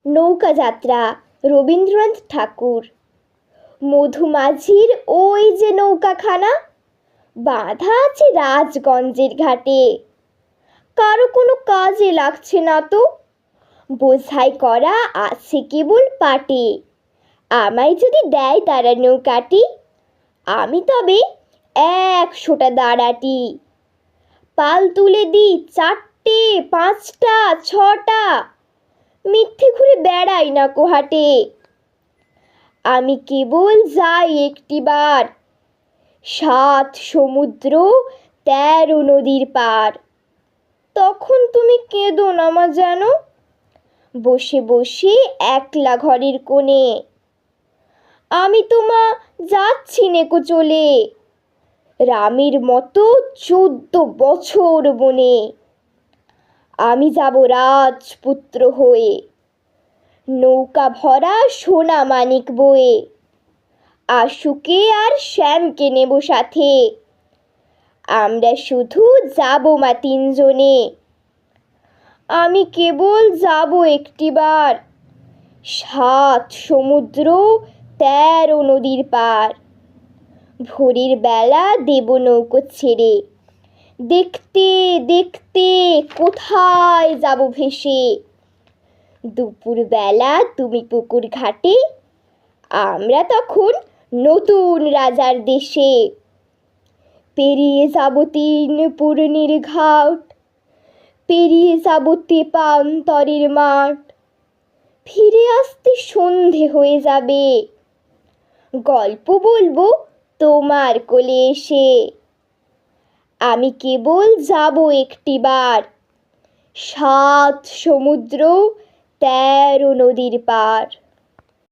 নৌকা যাত্রা রবীন্দ্রনাথ ঠাকুর। মধুমাঝির ওই যে নৌকাখানা বাঁধা আছে রাজগঞ্জের ঘাটে, কারো কোনো কাজে লাগছে না তো, বোঝাই করা আছে কেবল পাটে। আমায় যদি দেয় তারা নৌকাটি, আমি তবে 100টা দাঁড়াটি। পাল তুলে দিই 4টে 5টা 6টা, মিথ্যে ঘুরে বেড়াই না কোহাটে। আমি কেবল যাই একটিবার 7 সমুদ্র 13 নদীর পার। তখন তুমি কেঁদো না মা যেন, বসে বসে একলা ঘরের কোণে। আমি তো মা যাচ্ছি নেকো চলে, রামের মতো 14 বছর বনে। আমি যাব রাজপুত্র হয়ে, নৌকা ভরা সোনা মানিক বয়ে। আশুকে আর শ্যামকে নেব সাথে, আমরা শুধু যাব মা 3 জনে। আমি কেবল যাব একটিবার 7 সমুদ্র 13 নদীর পার। ভোরের বেলা দেব নৌকো ছেড়ে, দেখতে দেখতে কোথায় যাব ভেসে। দুপুর বেলা তুমি পুকুর ঘাটে, আমরা তখন নতুন রাজার দেশে। পেরিয়ে যাব 3 পূর্ণির ঘাট, পেরিয়ে যাব তেপান্তরের মাঠ। ফিরে আসতে সন্ধে হয়ে যাবে, গল্প বলবো তোমার কোলে এসে। আমি কেবল যাব একটিবার 7 সমুদ্র 13 নদীর পার।